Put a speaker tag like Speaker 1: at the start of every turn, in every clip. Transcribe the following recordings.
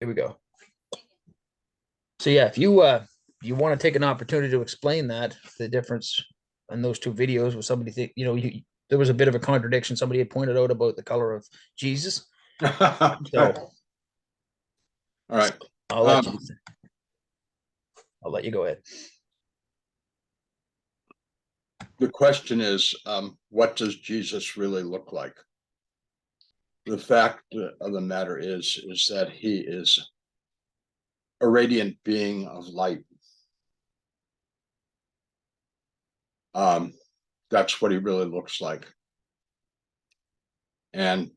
Speaker 1: Here we go. So yeah, if you want to take an opportunity to explain that, the difference in those two videos, with somebody think, there was a bit of a contradiction. Somebody had pointed out about the color of Jesus.
Speaker 2: Okay.
Speaker 1: So
Speaker 2: All right.
Speaker 1: I'll let you go ahead.
Speaker 2: The question is, what does Jesus really look like? The fact of the matter is that he is a radiant being of light. That's what he really looks like. And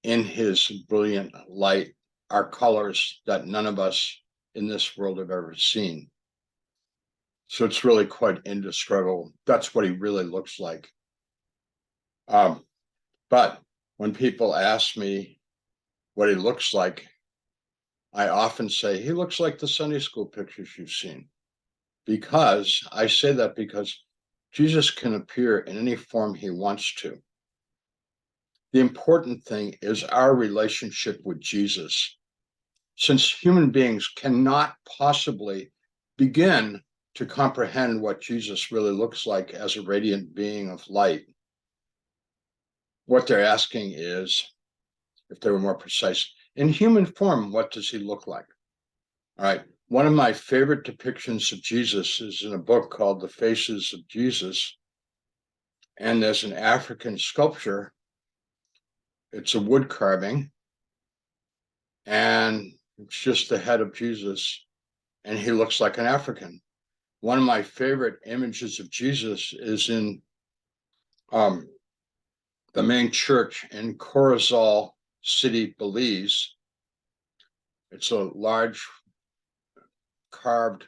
Speaker 2: in his brilliant light are colors that none of us in this world have ever seen. So it's really quite indescribable. That's what he really looks like. But when people ask me what he looks like, I often say he looks like the Sunday school pictures you've seen. Because I say that because Jesus can appear in any form he wants to. The important thing is our relationship with Jesus. Since human beings cannot possibly begin to comprehend what Jesus really looks like as a radiant being of light, what they're asking is, if they were more precise, in human form, what does he look like? All right. One of my favorite depictions of Jesus is in a book called The Faces of Jesus. And there's an African sculpture. It's a wood carving. And it's just the head of Jesus. And he looks like an African. One of my favorite images of Jesus is in the main church in Corazal City, Belize. It's a large carved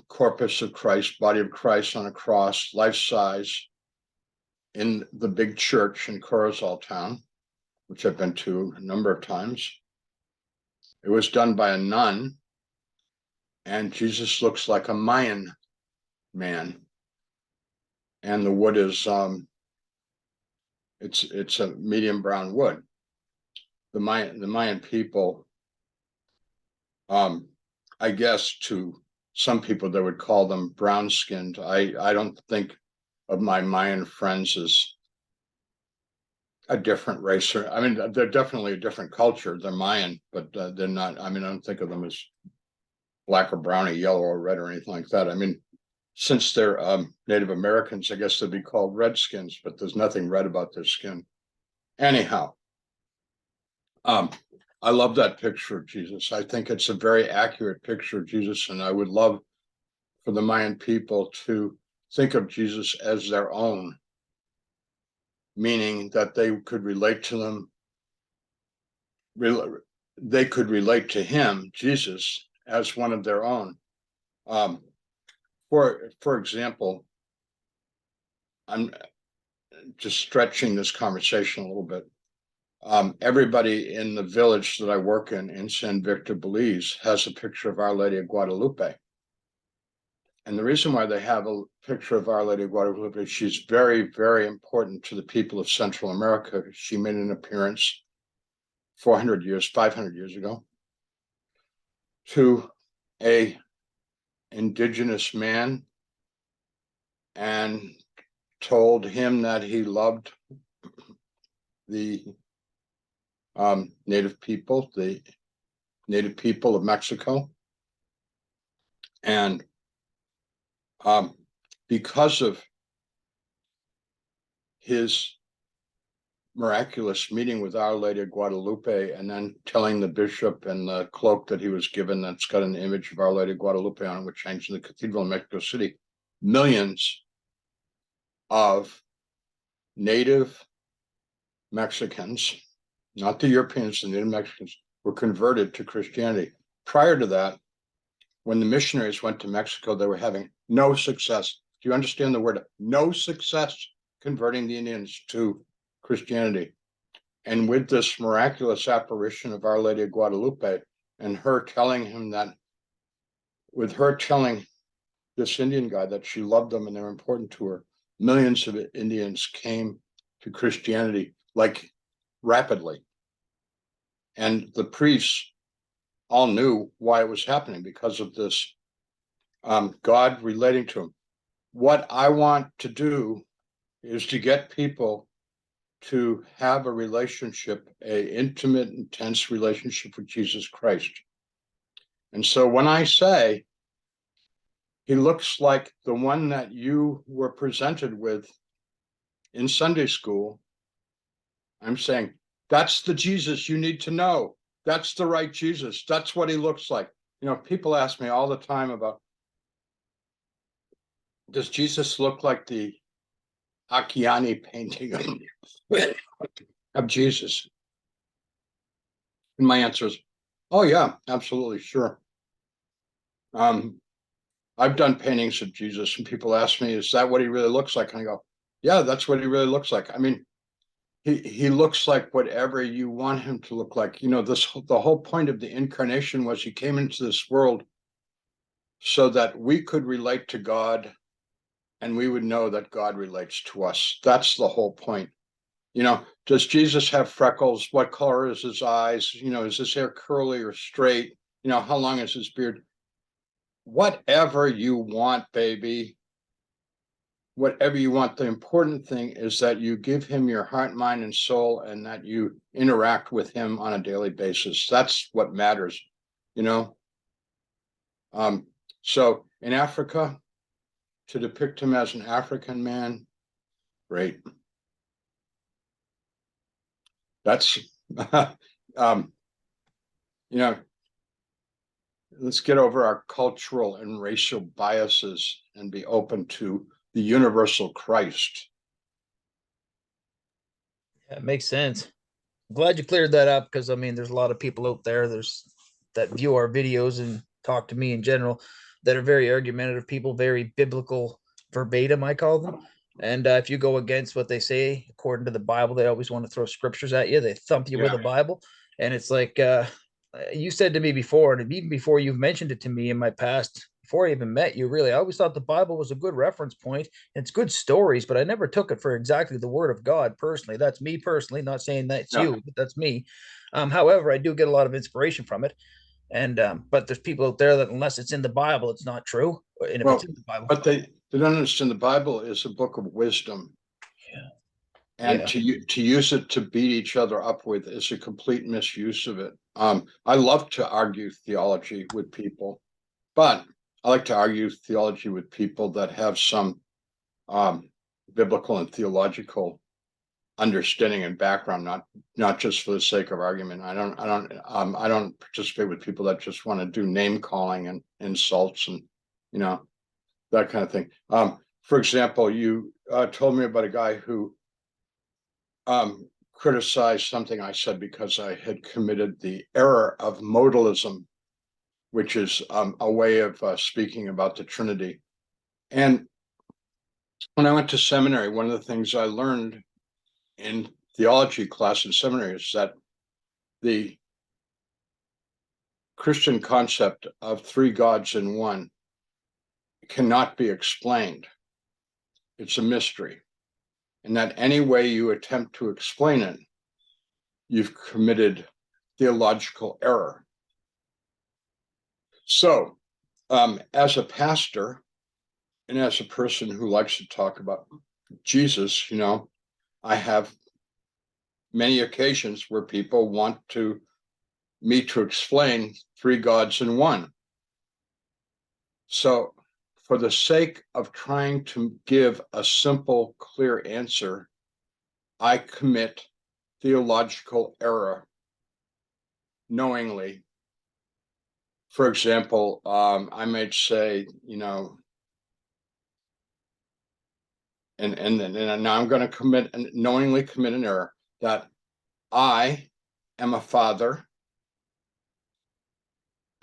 Speaker 2: corpus of Christ, body of Christ on a cross, life size, in the big church in Corazal town, which I've been to a number of times. It was done by a nun, and Jesus looks like a Mayan man. And the wood is it's a medium brown wood. The Mayan people, I guess to some people they would call them brown skinned. I don't think of my Mayan friends as a different race. I mean, they're definitely a different culture. They're Mayan, but they're not. I mean, I don't think of them as black or browny, yellow or red or anything like that. I mean, since they're Native Americans, I guess they'd be called redskins, but there's nothing red about their skin. Anyhow, I love that picture of Jesus. I think it's a very accurate picture of Jesus, and I would love for the Mayan people to think of Jesus as their own, meaning that they could relate to them. They could relate to him, Jesus, as one of their own. For example, I'm just stretching this conversation a little bit. Everybody in the village that I work in San Victor, Belize, has a picture of Our Lady of Guadalupe. And the reason why they have a picture of Our Lady of Guadalupe, she's very, very important to the people of Central America. She made an appearance 500 years ago, to a indigenous man and told him that he loved the native people of Mexico. And because of his miraculous meeting with Our Lady of Guadalupe, and then telling the bishop and the cloak that he was given that's got an image of Our Lady of Guadalupe on it, which hangs in the cathedral in Mexico City, millions of native Mexicans, not the Europeans, the native Mexicans, were converted to Christianity. Prior to that, when the missionaries went to Mexico, they were having no success. Do you understand the word no success converting the Indians to Christianity? And with this miraculous apparition of Our Lady of Guadalupe, and her telling him that, with her telling this Indian guy that she loved them and they're important to her, millions of Indians came to Christianity, like rapidly. And the priests all knew why it was happening because of this God relating to him. What I want to do is to get people to have a relationship, a intimate, intense relationship with Jesus Christ. And so when I say he looks like the one that you were presented with in Sunday school, I'm saying that's the Jesus you need to know. That's the right Jesus. That's what he looks like. People ask me all the time about, does Jesus look like the Acciani painting of Jesus? And my answer is, oh yeah, absolutely, sure. I've done paintings of Jesus, and people ask me, is that what he really looks like? And I go, yeah, that's what he really looks like. I mean, he looks like whatever you want him to look like. The whole point of the incarnation was he came into this world so that we could relate to God and we would know that God relates to us. That's the whole point. Does Jesus have freckles? What color is his eyes? Is his hair curly or straight? How long is his beard? Whatever you want, baby. Whatever you want. The important thing is that you give him your heart, mind, and soul, and that you interact with him on a daily basis. That's what matters, you know. So in Africa, to depict him as an African man, great. That's let's get over our cultural and racial biases and be open to the universal Christ.
Speaker 1: Yeah, it makes sense. I'm glad you cleared that up, because I mean, there's a lot of people out there that view our videos and talk to me in general that are very argumentative people, very biblical verbatim, I call them. And if you go against what they say according to the Bible, they always want to throw scriptures at you. They thump you with a Bible, and it's like you said to me before, and even before you've mentioned it to me in my past, before I even met you, really, I always thought the Bible was a good reference point. It's good stories, but I never took it for exactly the word of God personally. That's me personally, not saying that's you, but that's me. However, I do get a lot of inspiration from it. And but there's people out there that unless it's in the Bible, it's not true. And if it's in the Bible,
Speaker 2: but they don't understand the Bible is a book of wisdom.
Speaker 1: Yeah.
Speaker 2: And to use it to beat each other up with is a complete misuse of it. I love to argue theology with people, but I like to argue theology with people that have some biblical and theological understanding and background, not just for the sake of argument. I don't participate with people that just want to do name calling and insults and that kind of thing. For example, you told me about a guy who criticized something I said because I had committed the error of modalism, which is a way of speaking about the Trinity. And when I went to seminary, one of the things I learned in theology class in seminary is that the Christian concept of three gods in one cannot be explained. It's a mystery. And that any way you attempt to explain it, you've committed theological error. So, as a pastor and as a person who likes to talk about Jesus, I have many occasions where people want me to explain three gods in one. So, for the sake of trying to give a simple, clear answer, I commit theological error knowingly. For example, I might say, and now I'm going to knowingly commit an error that I am a father,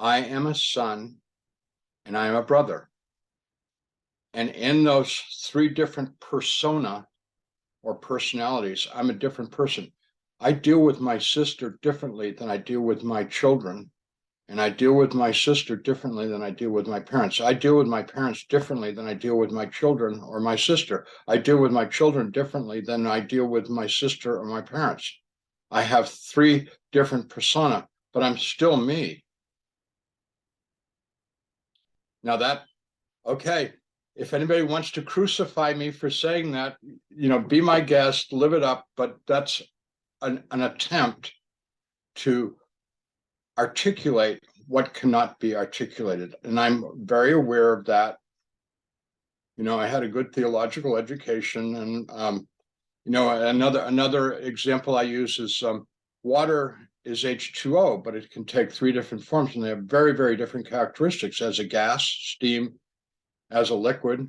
Speaker 2: I am a son, and I am a brother. And in those three different persona or personalities, I'm a different person. I deal with my sister differently than I deal with my children. And I deal with my sister differently than I deal with my parents. I deal with my parents differently than I deal with my children or my sister. I deal with my children differently than I deal with my sister or my parents. I have 3 different persona, but I'm still me. Now that, okay, if anybody wants to crucify me for saying that, be my guest, live it up, but that's an attempt to articulate what cannot be articulated. And I'm very aware of that. I had a good theological education, and another example I use is water is H2O, but it can take 3 different forms, and they have very, very different characteristics as a gas, steam, as a liquid,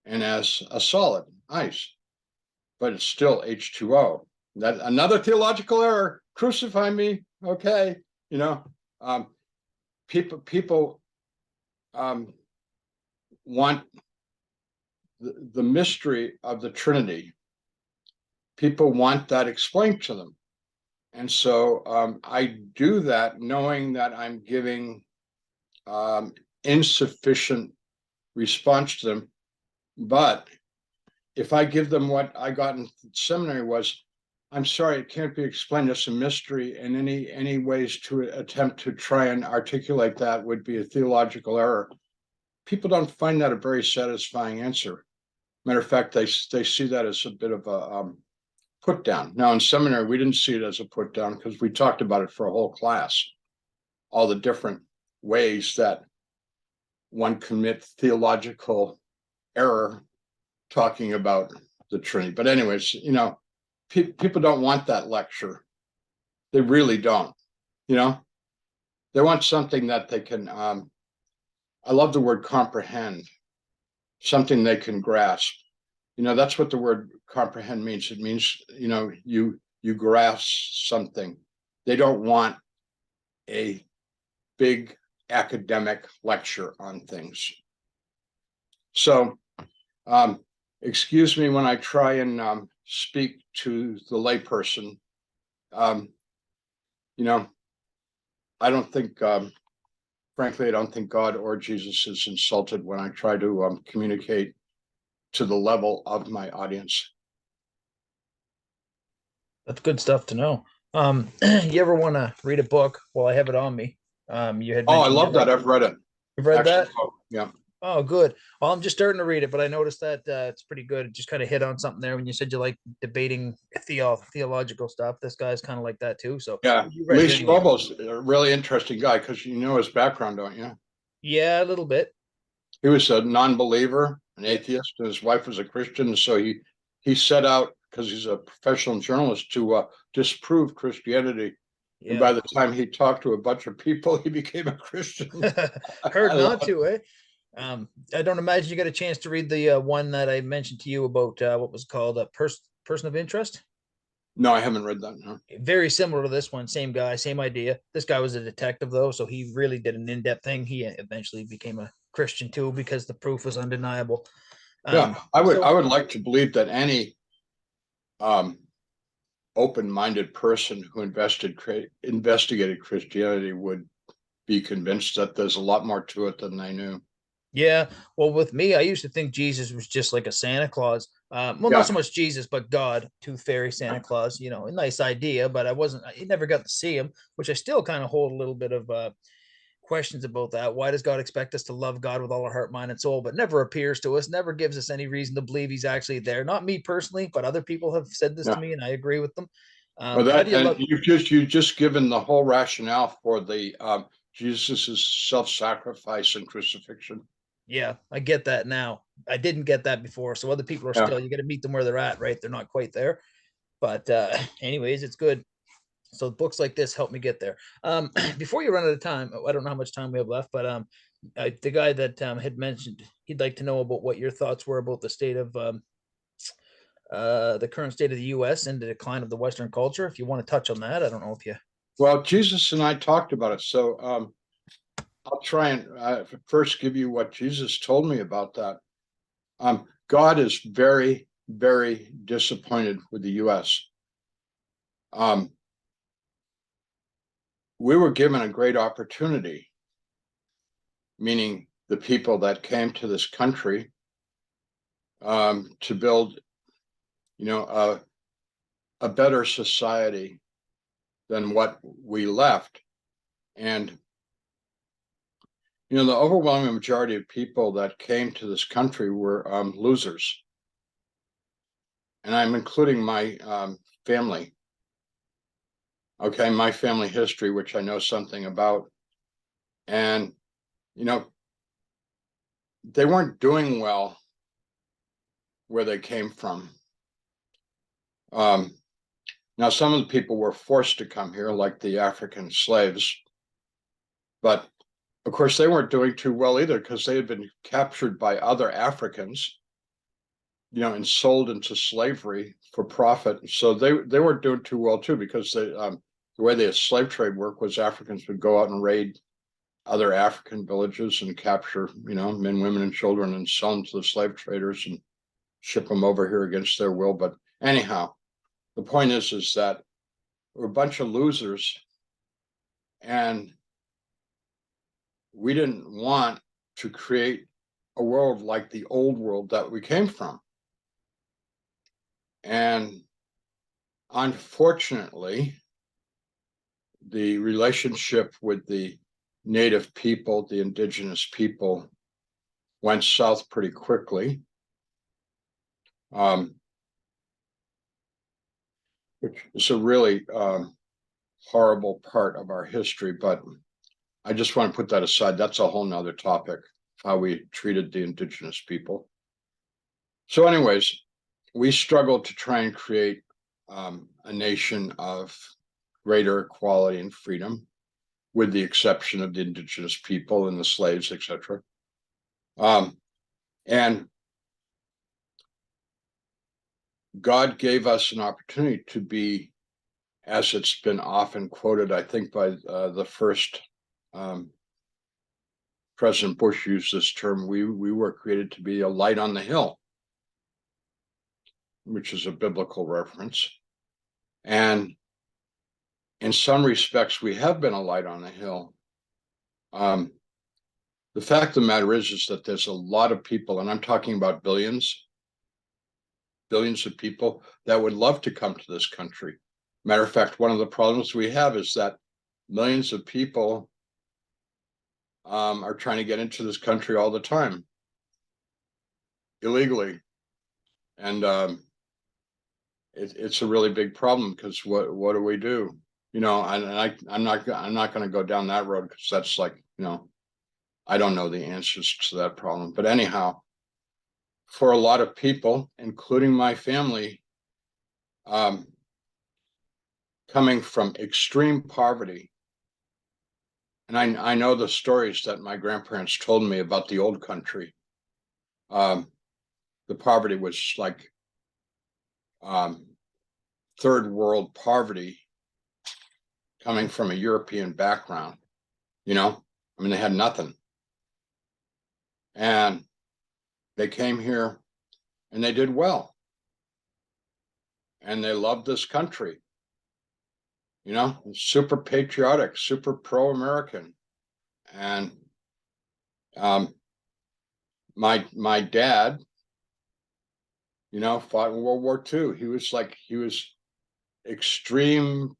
Speaker 2: and as a solid, ice. But it's still H2O. That another theological error. Crucify me, okay? People want the mystery of the Trinity. People want that explained to them. And so I do that knowing that I'm giving insufficient response to them. But if I give them what I got in seminary was, I'm sorry, it can't be explained. It's a mystery, and any ways to attempt to try and articulate that would be a theological error. People don't find that a very satisfying answer. Matter of fact, they see that as a bit of a put down. Now in seminary, we didn't see it as a put down because we talked about it for a whole class, all the different ways that one commit theological error talking about the Trinity. But anyways, people don't want that lecture. They really don't. They want something that they can. I love the word comprehend. Something they can grasp. That's what the word comprehend means. It means you grasp something. They don't want a big academic lecture on things. So excuse me when I try and speak to the layperson. I don't think, frankly, I don't think God or Jesus is insulted when I try to communicate to the level of my audience.
Speaker 1: That's good stuff to know. You ever want to read a book? Well, I have it on me. You had
Speaker 2: Oh, I
Speaker 1: mentioned
Speaker 2: love that. I've read it.
Speaker 1: You've read
Speaker 2: Actually,
Speaker 1: that?
Speaker 2: yeah.
Speaker 1: Oh, good. Well, I'm just starting to read it, but I noticed that it's pretty good. It just kind of hit on something there when you said you like debating theological stuff. This guy's kind of like that too. So
Speaker 2: Yeah,
Speaker 1: you read
Speaker 2: Lee
Speaker 1: it anyway.
Speaker 2: Strobel's a really interesting guy because you know his background, don't you?
Speaker 1: Yeah, a little bit.
Speaker 2: He was a non-believer, an
Speaker 1: Yeah.
Speaker 2: atheist, and his wife was a Christian. So he set out because he's a professional journalist to disprove Christianity. And
Speaker 1: Yeah.
Speaker 2: by the time he talked to a bunch of people, he became a Christian.
Speaker 1: Hard
Speaker 2: I love
Speaker 1: not
Speaker 2: it.
Speaker 1: to, eh? I don't imagine you got a chance to read the one that I mentioned to you about what was called a person of interest.
Speaker 2: No, I haven't read that. No.
Speaker 1: Very similar to this one, same guy, same idea. This guy was a detective though, so he really did an in-depth thing. He eventually became a Christian too because the proof was undeniable.
Speaker 2: Yeah, I
Speaker 1: So
Speaker 2: would like to believe that any um, open-minded person who investigated Christianity would be convinced that there's a lot more to it than they knew.
Speaker 1: yeah, well, with me, I used to think Jesus was just like a Santa Claus. Well, not
Speaker 2: Yeah,
Speaker 1: so much Jesus, but God, Tooth Fairy, Santa Claus. A nice idea, but I never got to see him, which I still kind of hold a little bit of questions about that. Why does God expect us to love God with all our heart, mind, and soul, but never appears to us, never gives us any reason to believe he's actually there? Not me personally, but other people have said this to
Speaker 2: yeah.
Speaker 1: me, and I agree with them.
Speaker 2: Well,
Speaker 1: How do
Speaker 2: that
Speaker 1: you
Speaker 2: and
Speaker 1: love?
Speaker 2: you just given the whole rationale for the Jesus's self-sacrifice and crucifixion.
Speaker 1: Yeah, I get that now. I didn't get that before, so other people are
Speaker 2: Yeah.
Speaker 1: still. You got to meet them where they're at, right? They're not quite there, but anyways, it's good. So books like this help me get there. Before you run out of time, I don't know how much time we have left, but the guy that had mentioned he'd like to know about what your thoughts were about the state of the current state of the U.S. and the decline of the Western culture. If you want to touch on that, I don't know if you.
Speaker 2: Well, Jesus and I talked about it, so I'll try and first give you what Jesus told me about that. God is very, very disappointed with the U.S. We were given a great opportunity, meaning the people that came to this country, to build, a a better society than what we left. And, you know, the overwhelming majority of people that came to this country were losers. And I'm including my family. Okay, my family history, which I know something about. And, you know, they weren't doing well where they came from. Now, some of the people were forced to come here, like the African slaves. But of course, they weren't doing too well either, because they had been captured by other Africans, you know, and sold into slavery for profit. So they weren't doing too well too, because the way the slave trade worked was Africans would go out and raid other African villages and capture, you know, men, women, and children, and sell them to the slave traders and ship them over here against their will. But anyhow, the point is that we're a bunch of losers, and we didn't want to create a world like the old world that we came from. And unfortunately, the relationship with the native people, the indigenous people, went south pretty quickly. Which is a really horrible part of our history, but I just want to put that aside. That's a whole nother topic, how we treated the indigenous people. So anyways, we struggled to try and create a nation of greater equality and freedom, with the exception of the indigenous people and the slaves, etc. And God gave us an opportunity to be, as it's been often quoted, I think by the first President Bush used this term, we were created to be a light on the hill, which is a biblical reference. And in some respects, we have been a light on the hill. The fact of the matter is that there's a lot of people, and I'm talking about billions of people that would love to come to this country. Matter of fact, one of the problems we have is that millions of people are trying to get into this country all the time, illegally. And it's a really big problem, because what do we do? You know, I'm not going to go down that road, because that's like, you know, I don't know the answers to that problem. But anyhow, for a lot of people, including my family, coming from extreme poverty, and I know the stories that my grandparents told me about the old country. The poverty was like third world poverty, coming from a European background. You know, I mean, they had nothing. And they came here and they did well. And they loved this country. You know, super patriotic, super pro-American. And my dad, you know, fought in World War II. He was extreme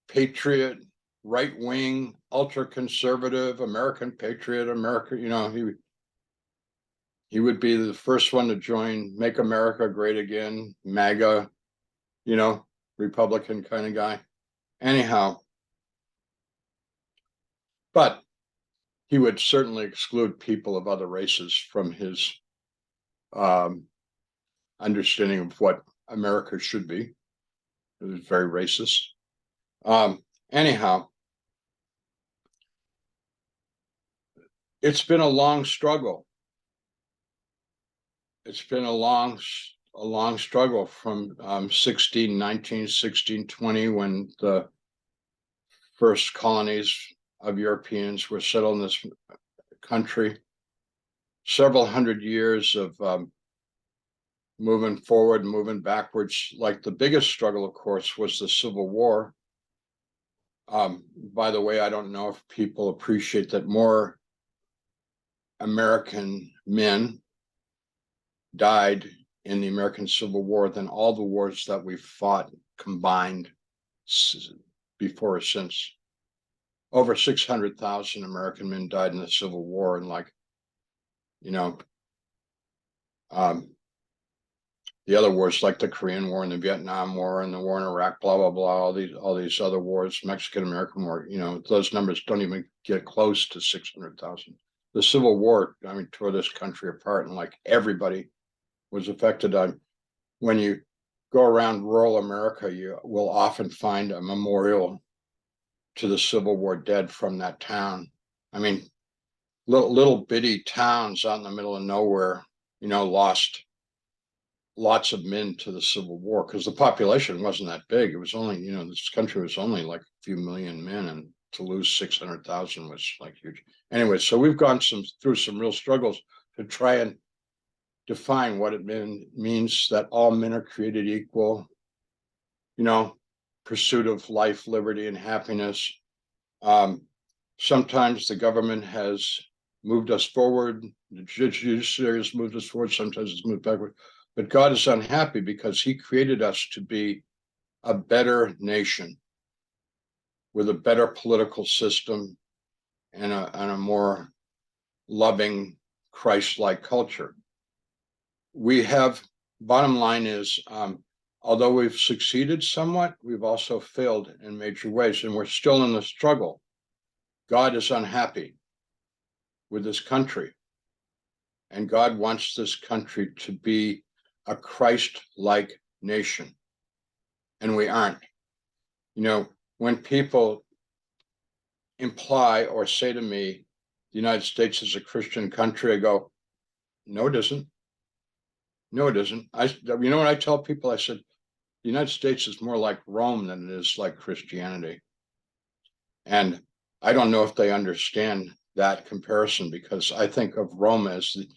Speaker 2: patriot, right-wing, ultra-conservative, American patriot, you know, he would be the first one to join Make America Great Again, MAGA, you know, Republican kind of guy. Anyhow, but he would certainly exclude people of other races from his understanding of what America should be. It was very racist. Anyhow, it's been a long struggle. It's been a long struggle from 1619, 1620, when the first colonies of Europeans were settled in this country. Several hundred years of moving forward, moving backwards. Like, the biggest struggle, of course, was the Civil War. By the way, I don't know if people appreciate that more American men died in the American Civil War than all the wars that we fought combined before or since. Over 600,000 American men died in the Civil War, and the other wars like the Korean War and the Vietnam War and the war in Iraq, blah, blah, blah, all these other wars, Mexican-American War, those numbers don't even get close to 600,000. The Civil War, tore this country apart, and like everybody was affected. When you go around rural America, you will often find a memorial to the Civil War dead from that town. Little bitty towns out in the middle of nowhere, lost lots of men to the Civil War because the population wasn't that big. It was only, this country was only like a few million men, and to lose 600,000 was like huge. Anyway, so we've gone through some real struggles to try and define what it means that all men are created equal, pursuit of life, liberty, and happiness. Sometimes the government has moved us forward, the judiciary has moved us forward, sometimes it's moved backward. But God is unhappy because he created us to be a better nation with a better political system and a more loving, Christ-like culture. Bottom line is, although we've succeeded somewhat, we've also failed in major ways, and we're still in the struggle. God is unhappy with this country, and God wants this country to be a Christ-like nation, and we aren't. When people imply or say to me, the United States is a Christian country, I go, no, it isn't. No, it isn't. What I tell people? I said, the United States is more like Rome than it is like Christianity. And I don't know if they understand that comparison, because I think of Rome as the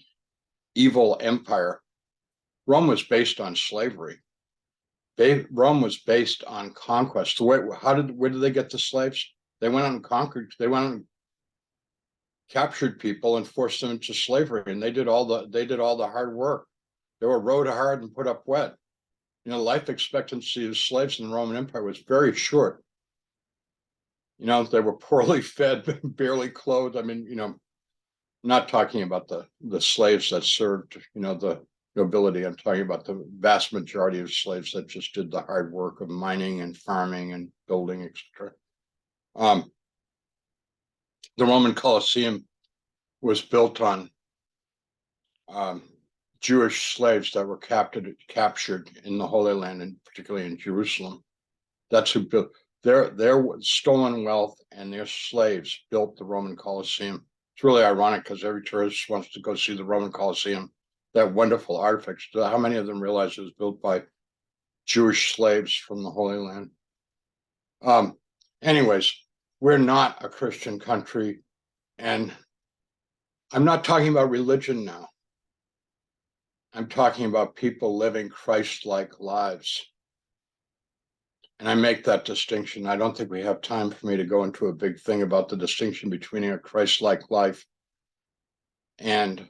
Speaker 2: evil empire. Rome was based on slavery. Rome was based on conquest. Where did they get the slaves? They went out and conquered. They went out and captured people and forced them into slavery, and they did all the hard work. They were rode hard and put up wet. Life expectancy of slaves in the Roman Empire was very short. They were poorly fed, barely clothed. Not talking about the slaves that served, the nobility. I'm talking about the vast majority of slaves that just did the hard work of mining and farming and building, etc. The Roman Colosseum was built on Jewish slaves that were captured in the Holy Land, and particularly in Jerusalem. That's who built their stolen wealth, and their slaves built the Roman Colosseum. It's really ironic because every tourist wants to go see the Roman Colosseum, that wonderful artifact. How many of them realize it was built by Jewish slaves from the Holy Land? Anyways, we're not a Christian country, and I'm not talking about religion now. I'm talking about people living Christ-like lives. And I make that distinction. I don't think we have time for me to go into a big thing about the distinction between a Christ-like life and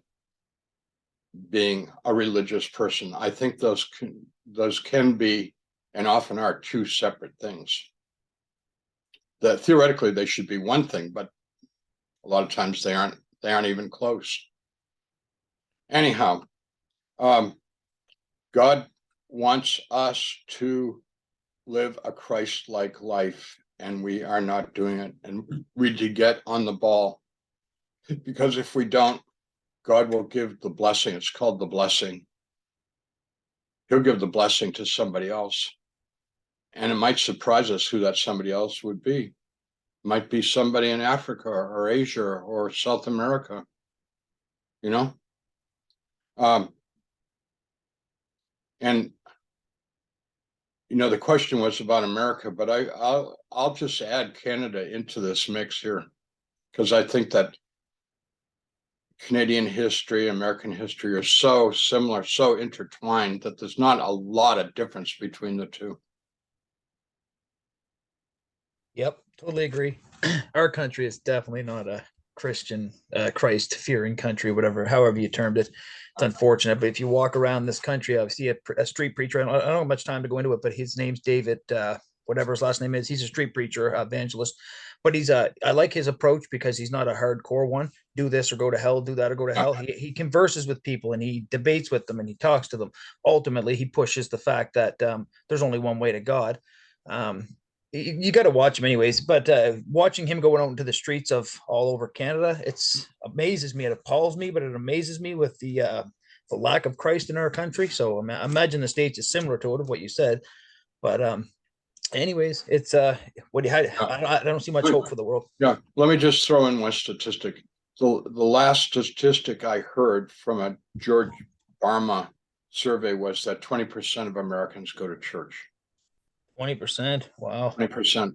Speaker 2: being a religious person. I think those can be, and often are, two separate things. That theoretically they should be one thing, but a lot of times they aren't even close. Anyhow, God wants us to live a Christ-like life, and we are not doing it. And we need to get on the ball, because if we don't, God will give the blessing. It's called the blessing. He'll give the blessing to somebody else. And it might surprise us who that somebody else would be. It might be somebody in Africa or Asia or South America, and the question was about America, but I'll just add Canada into this mix here, because I think that Canadian history, American history are so similar, so intertwined, that there's not a lot of difference between the two.
Speaker 1: Yep, totally agree. Our country is definitely not a Christian, Christ fearing country, whatever, however you termed it. It's unfortunate, but if you walk around this country, I see a street preacher. I don't have much time to go into it, but his name's David, whatever his last name is. He's a street preacher, evangelist, but I like his approach because he's not a hardcore one. Do this or go to hell, do that or go to hell. He converses with people and he debates with them and he talks to them. Ultimately, he pushes the fact that there's only one way to God. Um, you got to watch him anyways, but watching him going out into the streets of all over Canada, it's amazes me. It appalls me, but it amazes me with the lack of Christ in our country. So imagine the States is similar to it of what you said, but anyways, it's what do you, I don't see much hope for the world.
Speaker 2: Yeah, let me just throw in one statistic. The last statistic I heard from a George Barma survey was that 20% of Americans go to church.
Speaker 1: 20%. Wow.
Speaker 2: 20%.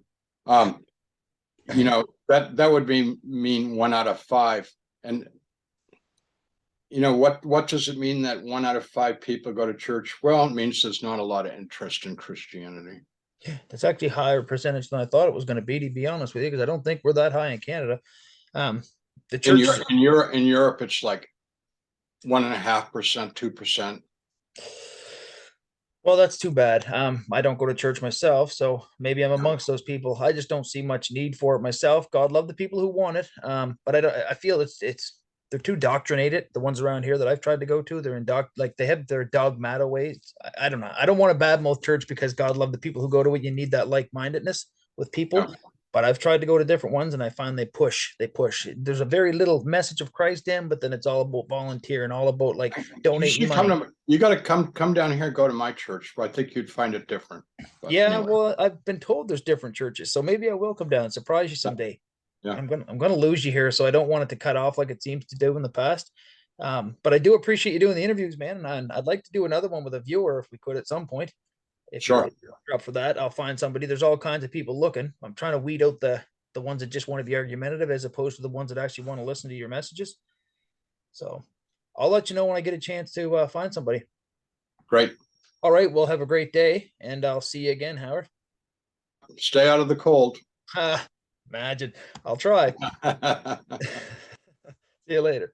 Speaker 2: That would mean 1 out of 5. And what does it mean that 1 out of 5 people go to church? Well, it means there's not a lot of interest in Christianity.
Speaker 1: That's actually a higher percentage than I thought it was going to be honest with you, because I don't think we're that high in Canada. The church
Speaker 2: in Europe, it's like 1.5%, 2%.
Speaker 1: Well, that's too bad. I don't go to church myself, so maybe I'm amongst those people. I just don't see much need for it myself. God love the people who want it, but I don't. I feel it's they're too doctrinated. The ones around here that I've tried to go to, they're like they have their dogmatic ways. I don't know. I don't want to badmouth church because God love the people who go to it. You need that like-mindedness with people.
Speaker 2: Yeah.
Speaker 1: But I've tried to go to different ones and I find they push. There's a very little message of Christ in, but then it's all about volunteer and all about like donating money.
Speaker 2: You got to come down here and go to my church. I think you'd find it different. But
Speaker 1: yeah,
Speaker 2: anyway.
Speaker 1: well, I've been told there's different churches, so maybe I will come down and surprise you someday.
Speaker 2: Yeah.
Speaker 1: I'm gonna lose you here, so I don't want it to cut off like it seems to do in the past. But I do appreciate you doing the interviews, man, and I'd like to do another one with a viewer if we could at some point. If you're up for that, I'll find somebody. There's all kinds of people looking. I'm trying to weed out the ones that just want to be argumentative as opposed to the ones that actually want to listen to your messages. So I'll let you know when I get a chance to find somebody.
Speaker 2: Great.
Speaker 1: All right. Well, have a great day, and I'll see you again, Howard.
Speaker 2: Stay out of the cold.
Speaker 1: Imagine. I'll try. See you later.